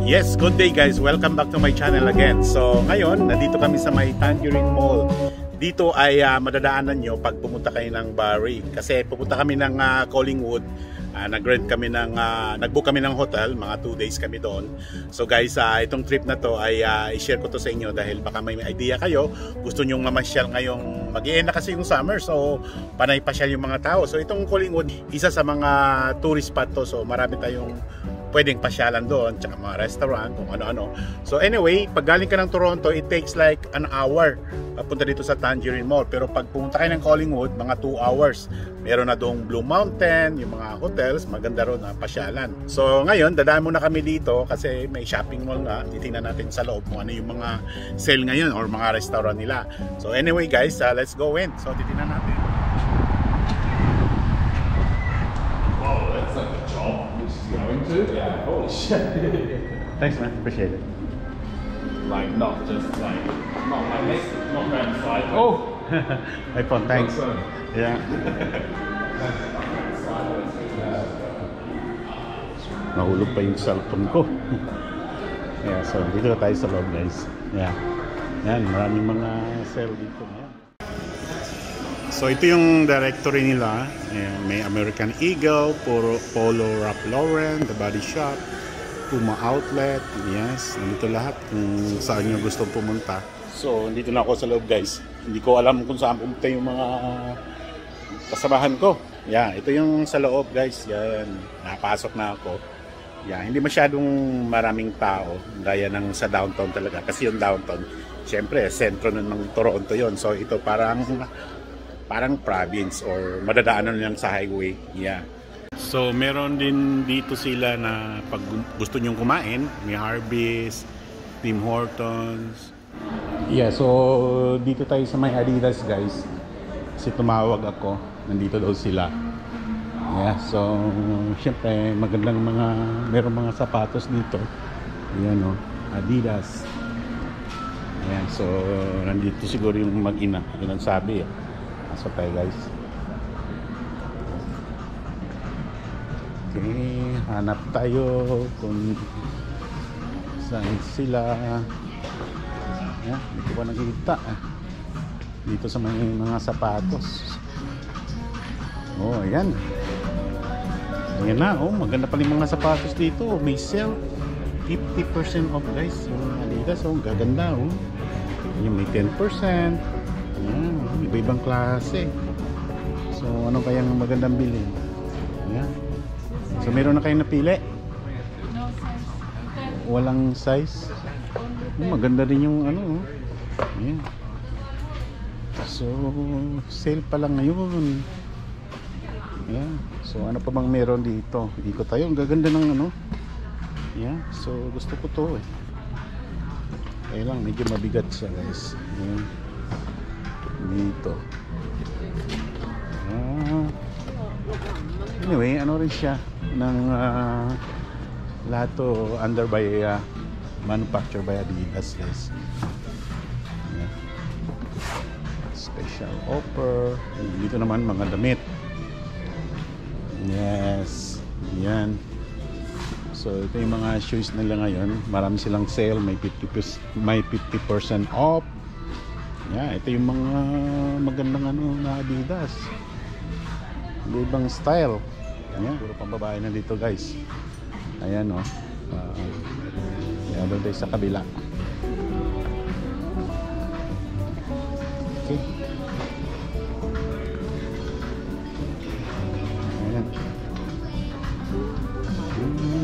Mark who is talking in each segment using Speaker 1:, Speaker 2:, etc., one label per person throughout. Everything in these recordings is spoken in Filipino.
Speaker 1: Yes, good day guys. Welcome back to my channel again. So ngayon, nandito kami sa may Tangerine Mall. Dito ay madadaanan nyo pag pumunta kayo ng Barrie. Kasi pupunta kami ng Collingwood. Nag-book kami ng hotel, mga 2 days kami doon. So guys, itong trip na to ay i-share ko to sa inyo dahil baka may idea kayo. Gusto nyong mamasyal ngayong mag-i-end na kasi yung summer. So panay pasyal yung mga tao. So itong Collingwood, isa sa mga tourist spot to. So marami tayong pwedeng pasyalan doon, tsaka mga restaurant, kung ano-ano. So anyway, pag galing ka ng Toronto, it takes like an hour papunta dito sa Tangerine Mall. Pero pag pumunta kayo ng Collingwood, mga 2 hours. Meron na doong Blue Mountain, yung mga hotels, maganda ron na pasyalan. So ngayon, dadaan muna kami dito kasi may shopping mall nga. Titingnan natin sa loob kung ano yung mga sale ngayon or mga restaurant nila. So anyway guys, let's go in. So titingnan natin.
Speaker 2: Oh, that's like a job. Going to? Yeah, holy shit.
Speaker 1: Thanks man, appreciate it.
Speaker 2: Like, not just like, not like this, not going inside.
Speaker 1: Oh! iPhone, thanks. Yeah. Nahulog pa yung cellphone ko. Yeah, so dito tayo sa loob guys. Yeah. Yan, maraming mga sale dito. Yeah. So ito yung directory nila. May American Eagle, Polo Ralph Lauren, The Body Shop, Puma Outlet. Yes, nandito lahat kung saan nyo gusto pumunta. So dito na ako sa loob guys. Hindi ko alam kung saan pumunta yung mga kasamahan ko. Yeah, ito yung sa loob guys. Yan, napasok na ako. Yeah, hindi masyadong maraming tao gaya ng sa downtown talaga. Kasi yung downtown, syempre, sentro ng Toronto yon. So ito parang province or madadaanan lang sa highway. Yeah. So meron din dito sila na pag gusto nyong kumain, may Harvey's, Tim Hortons. Yeah, so dito tayo sa may Adidas guys. Kasi tumawag ako, nandito daw sila. Yeah, so syempre magandang meron mga sapatos dito. Ayan o, Adidas. Ayan, so nandito siguro yung mag-ina. Yun ang sabi eh. So tayo guys. Okay, hanap tayo kung saan sila. Yeah, dito ko nakita dito sa mga sapatos. Oh, ayan. Ayan na, oh, maganda pa rin mga sapatos dito. May sale 50% off guys. Yung Adidas, oh, gaganda oh. Yung may 10%. Ayan, iba-ibang klase. So ano kayang magandang bilhin? Ayan. So meron na kayong napili? Walang size? Maganda din yung ano. Ayan. So sale pa lang ngayon. Ayan. So ano pa bang meron dito? Ikot tayo. Ang gaganda ng ano. Ayan. So gusto ko to eh. Kaya lang medyo mabigat siya guys. Ayan. Dito. Anyway, ano rin siya ng lahat to under by manufactured by Adidas guys. Yeah. Special offer. Dito naman mga damit. Yes. Yan. So ito yung mga shoes nila ngayon. Marami silang sale. May 50% off. Yeah, ito yung mga magandang na Adidas. Ibang style. Ayan, puro pang babae na dito guys. Ayan o. Ayan doon tayo sa kabila. Okay. Ayan.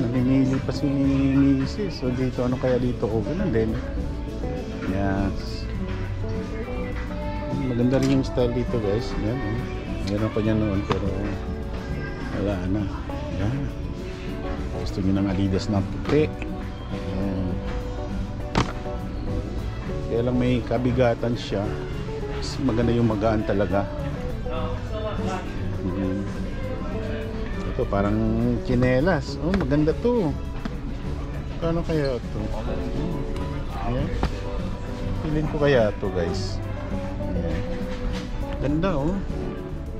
Speaker 1: Namimili pa si Mrs. So dito, ano kaya dito? O, ganun din. Yes. Maganda rin yung style dito guys. Yan, meron pa niya noon pero wala na. Yan. Gusto niyo ng Adidas na puti. Kaya lang may kabigatan siya. Maganda yung magaan talaga. Ito parang tsinelas. Oh, maganda to. Paano kaya ito? Ayan. Pilin ko kaya ito guys. Ganda oh.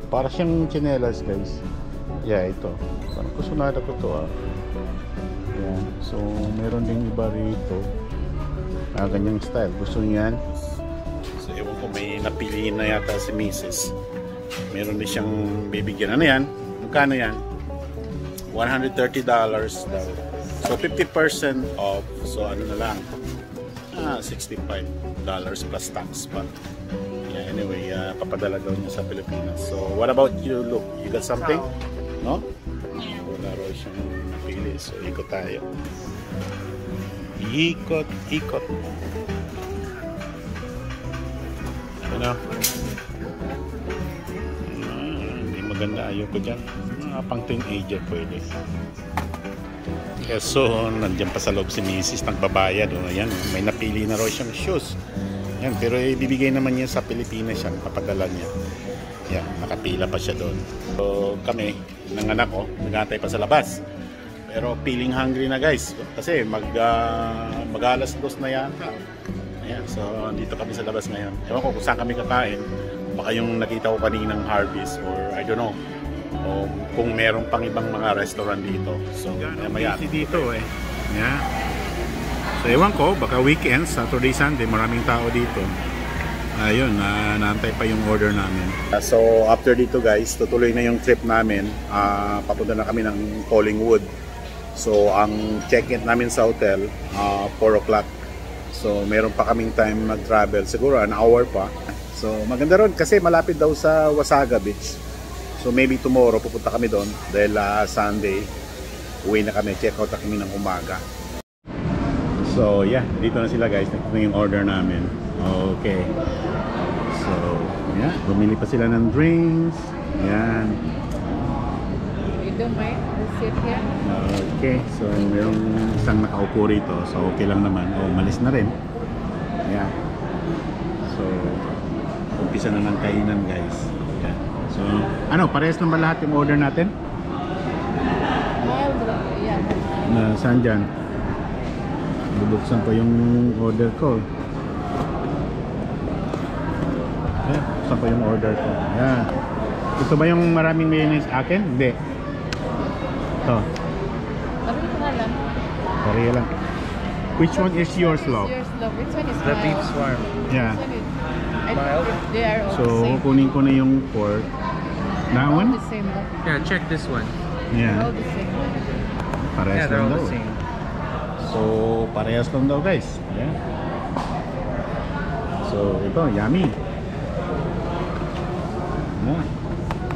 Speaker 1: Para siyang tsinelas guys. Yeah, ito. Parang kusunada ko to ah. Ayan. So, meron ding iba rito. Ganyang style. Gusto niyan. So, ewan ko, may napiliin na yata si Mrs. Meron din siyang bibigyan. Ano yan? Magkano yan? $130 daw. So, 50% off. So, ano na lang? $65 plus tax pa. Yeah, anyway, papadala daw niya sa Pilipinas. So, what about you, Luke? You got something? No? Wala raw siyang napili. So, ikot tayo. Ikot, ikot. Ano? Hindi maganda. Ayoko dyan. Pang teenager pwede. So, nandiyan pa sa loob si Mrs. Nagbabayad. Ayan, may napili na raw siyang shoes. Yan, pero ibibigay naman niya sa Pilipinas yan. Papadala niya. Yan, nakapila pa siya doon. So, kami, ng anak ko, nag-aantay pa sa labas. Pero feeling hungry na guys. Kasi mag-alas 2 na yata. Ayan, so dito kami sa labas ngayon. Ewan ko kung saan kami kakain. Baka yung nakita ko kaninang Harvey's or I don't know. O kung meron pang ibang mga restaurant dito. So, maya dito eh. Yeah. So, ewan ko, baka weekend, Saturday, Sunday, maraming tao dito. Ayun, naantay pa yung order namin. So, after dito guys, tutuloy na yung trip namin. Papunta na kami ng Collingwood. So, ang check-in namin sa hotel, 4 o'clock. So, meron pa kaming time mag-travel. Siguro, an hour pa. So, maganda ron kasi malapit daw sa Wasaga Beach. So, maybe tomorrow pupunta kami doon dahil Sunday, uwi na kami. Check out na kami ng umaga. So, yeah. Dito na sila guys. Ito na yung order namin. Okay. So, yeah. Bumili pa sila ng drinks. Yan.
Speaker 3: You don't mind the seat here?
Speaker 1: Okay, so mayroong isang nakaupo rito. So okay lang naman. Oh, malis na rin. Yeah. So umpisa na ng kainan guys. Yeah. So ano, parehas lang ba lahat yung order natin?
Speaker 3: Yeah.
Speaker 1: Na saan dyan? Bubuksan ko yung order ko. Yeah, bubuksan ko yung order ko. Yeah. Ito ba yung maraming mayonnaise akin? Hindi. Ito. Pareha lang. Which one is yours, love?
Speaker 3: Yours, love. Which one is
Speaker 4: The
Speaker 3: mild?
Speaker 4: beef swarm.
Speaker 1: Yeah.
Speaker 3: Which one is
Speaker 4: Mild?
Speaker 3: They are all
Speaker 1: So,
Speaker 3: the same.
Speaker 1: kunin ko na yung pork. That
Speaker 3: All
Speaker 1: one?
Speaker 3: the same, love.
Speaker 4: Yeah, check this one.
Speaker 3: All
Speaker 1: Yeah.
Speaker 3: the same.
Speaker 1: Parehas
Speaker 4: Yeah, they're
Speaker 1: lang
Speaker 4: all
Speaker 1: daw.
Speaker 4: the same.
Speaker 1: So, parehas lang daw guys. Yeah. So, ito, yummy. Yeah.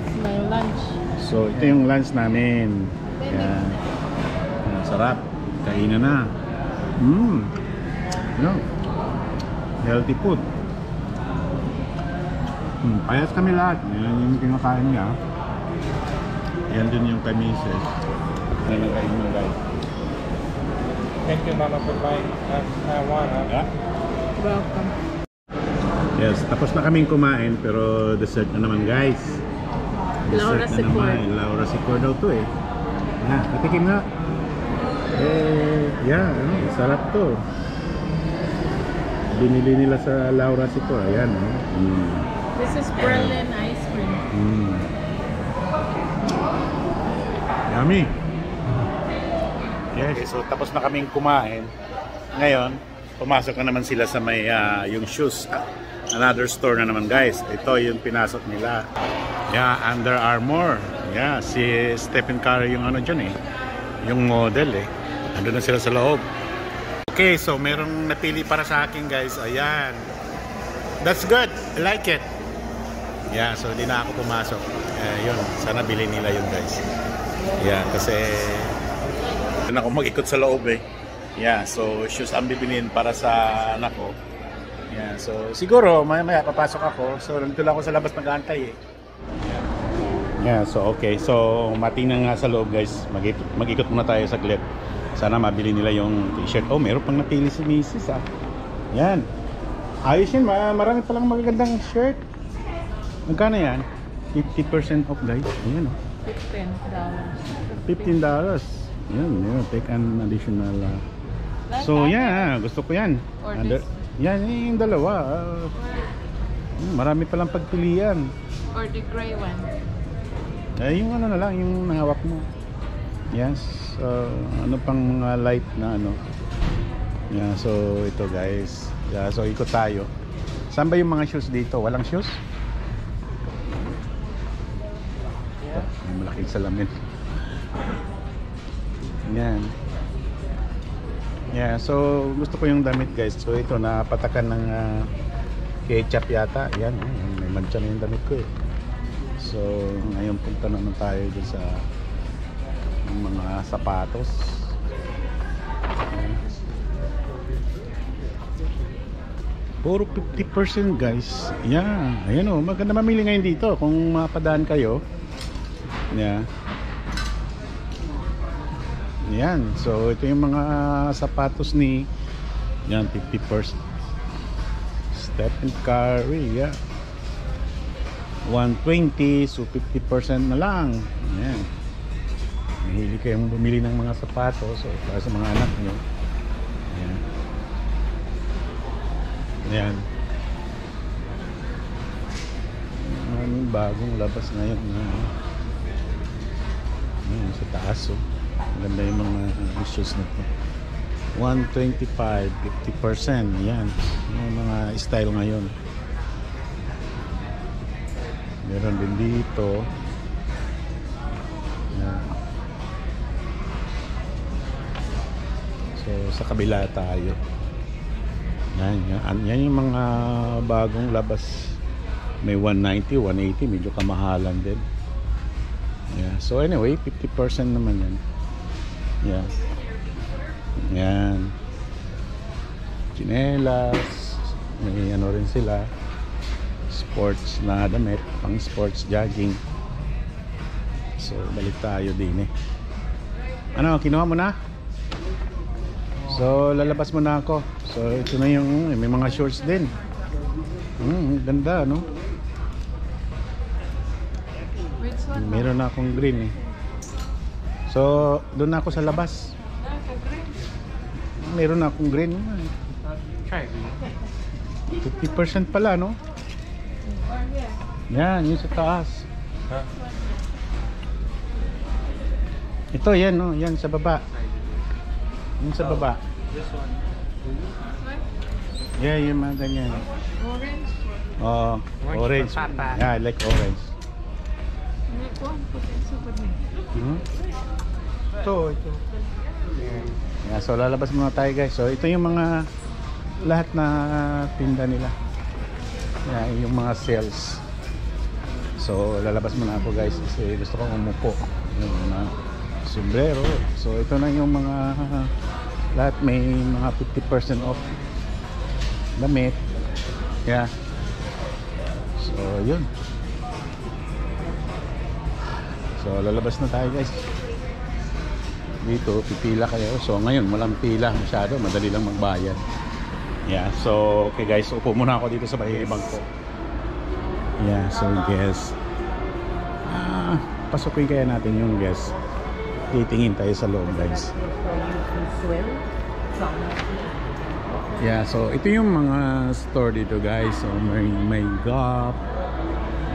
Speaker 3: It's my lunch.
Speaker 1: So, ito yung lunch namin. Yeah. Sarap. Kainan na. No. Healthy food. Payas kami lahat. Yan yung kinakain niya. Yan din yung kay Mrs. Yan ang kain mo guys.
Speaker 4: Thank you, Mama, for buying one.
Speaker 1: Yeah.
Speaker 3: Welcome.
Speaker 1: Yes, tapos na kaming kumain pero dessert na naman guys.
Speaker 3: Laura
Speaker 1: na
Speaker 3: Sicor.
Speaker 1: naman. Laura Sicor daw to eh. Yeah, patikim nga. Yeah, sarap to. Binili nila sa Laura Sicor. Ayan,
Speaker 3: This is Berlin ice cream.
Speaker 1: Yummy. Yes. Okay, so tapos na kaming kumain. Ngayon, pumasok na naman sila sa may yung shoes. Another store na naman guys. Ito yung pinasok nila. Yeah, Under Armour. Yeah, si Stephen Curry yung ano dyan eh. Yung model eh. Andun na sila sa loob. Okay, so merong napili para sa akin guys. Ayan. That's good. I like it. Yeah, so hindi na ako pumasok. Yun, sana bilhin nila yun guys. Yeah, kasi doon ako mag-ikot sa loob eh. Yeah, so shoes ang bibilhin para sa anak ko. Yeah, so siguro maya papasok ako. So nandito lang ako sa labas mag-aantay eh. Yeah, so okay. So matingnan nga sa loob guys. Mag-ikot muna tayo saglit. Sana mabili nila yung t-shirt. Oh, meron pang napili si Mrs. Yan. Ayos yan. Marami palang magagandang shirt. Magkano yan? 50% off guys. Ayan
Speaker 3: $15.
Speaker 1: $15. Yan. Take an additional. So yeah, gusto ko yan.
Speaker 3: Or this.
Speaker 1: Yan, yung dalawa. Marami palang pagpilian.
Speaker 3: Or the gray one.
Speaker 1: Yung ano na lang, yung hawak mo. Yes. So, ano pang mga light na ano. Yeah, so ito guys. Yeah, so ikot tayo. Saan ba yung mga shoes dito? Walang shoes? Ito, may malaking salamin. Yan. Yeah, so gusto ko yung damit guys. So ito napatakan ng ketchup yata. Yan, may mancha na yung damit ko eh. So ngayon punta naman tayo dun sa mga sapatos. Yan. Puro 50% guys. Yeah, ayan o, maganda mamili ngayon dito kung mapadaan kayo. Yeah. Yan, so ito yung mga sapatos ni yan, 50%. Stephen Curry, yeah. 120, so 50% na lang. Yan. Mahili kayong bumili ng mga sapatos so, para sa mga anak nyo. Yan. Yan. Maraming bagong labas ngayon na sa taas oh. Maganda yung mga shoes na to. 125, 50%. Yan. Yung mga style ngayon. Meron din dito. Yan. So sa kabila tayo. Yan yung mga bagong labas. May 190, 180, medyo kamahalan din. Yeah. So anyway, 50% naman yan. Yeah. Yan. Chinelas. May ano rin sila. Sports na damit, pang sports jogging. So balik tayo din eh. Ano, kinuha mo na? So lalabas mo na ako. So ito na yung may mga shorts din. Ganda no?
Speaker 3: Which one?
Speaker 1: Meron na akong green eh. So doon na ako sa labas. Meron na akong green.
Speaker 4: Try.
Speaker 1: 50% pala no? Yan, yung sa taas.
Speaker 4: Huh?
Speaker 1: Ito yan no, yan sa baba. Yung sa baba.
Speaker 4: This one.
Speaker 1: Yeah, yung mga ganyan.
Speaker 3: Orange?
Speaker 1: Oh, orange.
Speaker 4: for Papa.
Speaker 1: Yeah, I like orange.
Speaker 3: May kuhan po tayo super niya.
Speaker 4: Ito.
Speaker 1: Yeah, so lalabas muna tayo guys. So ito yung mga lahat na tinda nila. Yeah, yung mga sales. So lalabas muna ako guys kasi gusto kong umupo. Yung mga sombrero. So ito na yung mga lahat may mga 50% off damit. Yeah. So yun. So lalabas na tayo guys. Dito pipila kayo. So ngayon walang pila masyado, madali lang magbayad. Yeah, so okay guys, upo muna ako dito sa bayibang ko. Yeah, so guys. Pasukin kaya natin yung guys. Titingin tayo sa loob guys. Yeah, so ito yung mga store dito guys. So may Gap.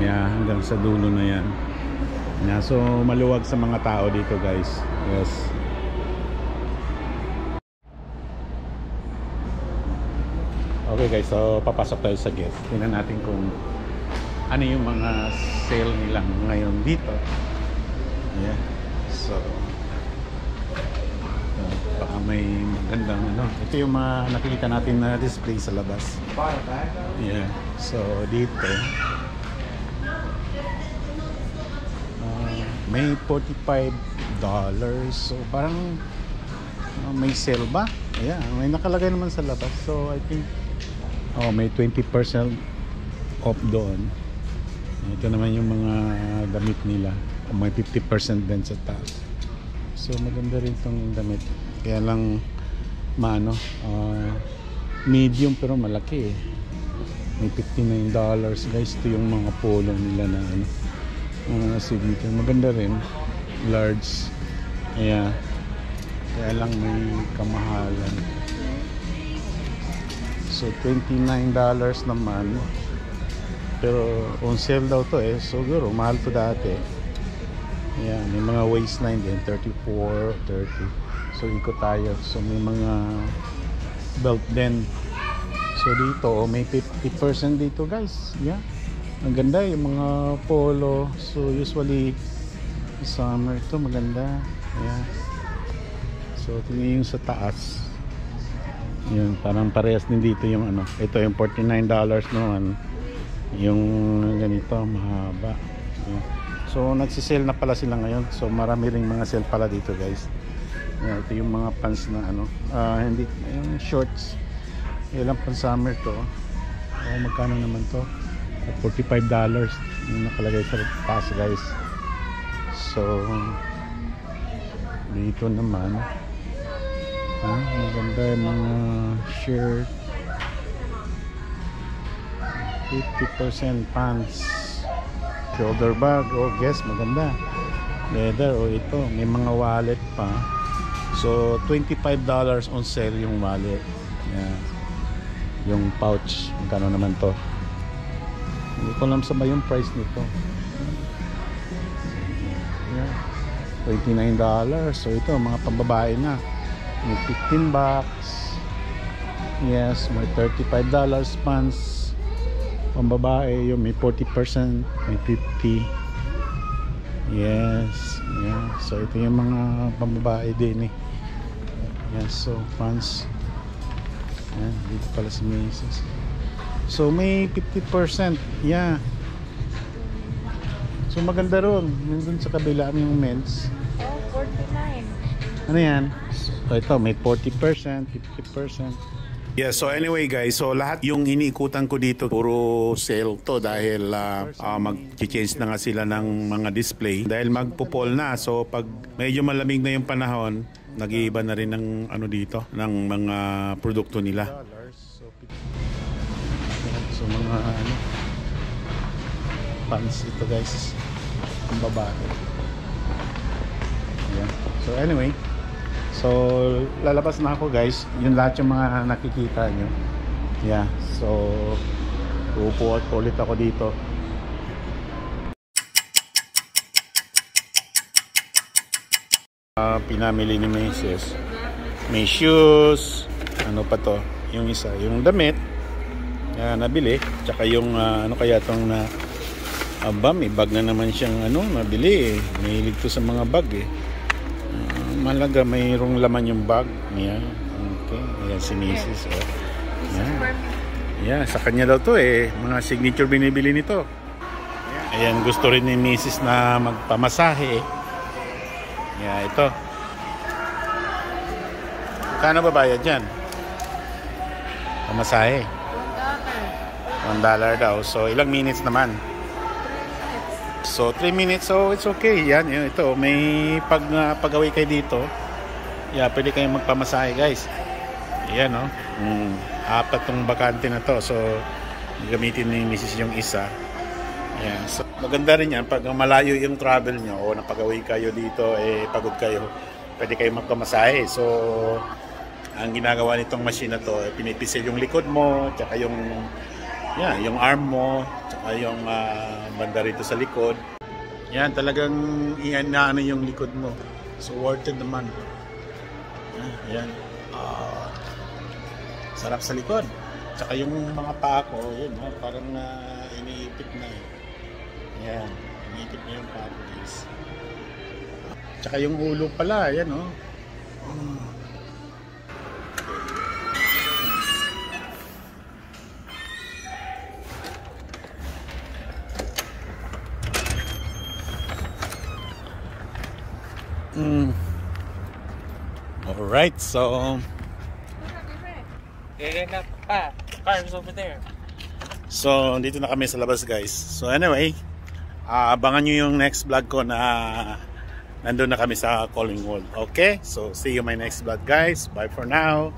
Speaker 1: Yeah, hanggang sa dulo na yan. Yeah, so maluwag sa mga tao dito guys. Yes. Okay guys, so papasok tayo sa guest. Tingnan natin kung ano yung mga sale nila ngayon dito. Yeah. So baka may magandang ano. Ito yung mga nakikita natin na display sa labas. Yeah. So dito may $45. So parang may sale ba? Yeah, may nakalagay naman sa labas. So I think may 20% off doon. Ito naman yung mga damit nila. May 50% din sa taas. So maganda rin itong damit. Kaya lang medium pero malaki eh. May $59 guys. Ito yung mga polo nila na signature. Maganda rin. Large. Ayan. Kaya lang may kamahalan. So $29 naman. Pero on sale daw to eh. So siguro mahal to dati. Ayan, may mga waistline din, 34, 30. So ikot tayo. So may mga belt din. So dito, may 50% dito guys. Yeah. Ang ganda yung mga polo. So usually summer to maganda. Yeah. So tingnan yung sa taas. Yun, parang parehas din dito yung ano. Ito yung $49 noon. Yung ganito, mahaba. Yeah. So nagsisale na pala sila ngayon. So marami ring mga sale pala dito guys. Yeah, ito yung mga pants na ano. Hindi, yung shorts. Ilang pang summer to. Magkano naman to? $45 yung nakalagay sa taas guys. So dito naman maganda yung mga shirt, 50% pants, shoulder bag, guess maganda, leather, ito may mga wallet pa. So $25 on sale yung wallet. Yeah. Yung pouch, magkano naman to? Hindi ko alam sa ba yung price nito. Yeah. $29. So ito mga pambabae na. May $15. Yes, may $35 pants. Pambabae, yung may 40%, may 50. Yes, yeah. So ito yung mga pambabae din eh. Yes, so pants. Yan, dito pala si Macy's. So may 50%. Yeah. So maganda ron. Nandun sa kabila yung men's.
Speaker 3: Oh, 49.
Speaker 1: Ano yan? So ito may 40%, 50%. Yeah, so anyway guys, so lahat yung iniikutan ko dito puro sale to dahil mag-change na nga sila ng mga display dahil magpo-fall na. So pag medyo malamig na yung panahon, nag-iiba na rin ng ano dito, ng mga produkto nila. So mga ano, pants ito guys, ang babae. Yeah. So anyway, so lalabas na ako guys. Yun lahat yung mga nakikita nyo. Yeah. So uupo ulit ako dito. Pinamili ni Macy's. May shoes. Ano pa to? Yung isa. Yung damit. Nabili. Tsaka yung ano kaya tong na may bag na naman siyang ano nabili eh. Mahilig to sa mga bag eh. Malaga mayroong laman yung bag niya. Okay, ayan si Mrs. Oh. Yeah. Yeah, sa kanya daw to eh. Mga signature binibili nito. Ayan, gusto rin ni Mrs. na magpamasahe. Yeah, ito. Kano ba bayad dyan? Pamasahe. $1 daw. So, ilang minutes naman? So 3 minutes, so it's okay. Yan, ito may pag-away kayo dito. Yeah, pwede kayong magpamasahe guys. Yan no. 4 tong bakante na to. So gamitin ni Mrs. yung isa. Yan. So maganda rin yan pag malayo yung travel nyo o napag-away kayo dito, pagod kayo, pwede kayong magpamasahe. So ang ginagawa nitong machine na to, pinipisil yung likod mo, tsaka yung yung arm mo, tsaka yung banda rito sa likod. Yan, talagang inaano yung likod mo. So worth it naman. Yan. Sarap sa likod. Tsaka yung mga paa ko, yun, parang iniipit na eh. Yan, iniipit na yung paa ko guys. Tsaka yung ulo pala, yan oh. Alright, so
Speaker 4: Car's over there.
Speaker 1: so dito na kami sa labas guys. So anyway, abangan nyo yung next vlog ko na nandun na kami sa Collingwood. Okay, so see you my next vlog guys. Bye for now.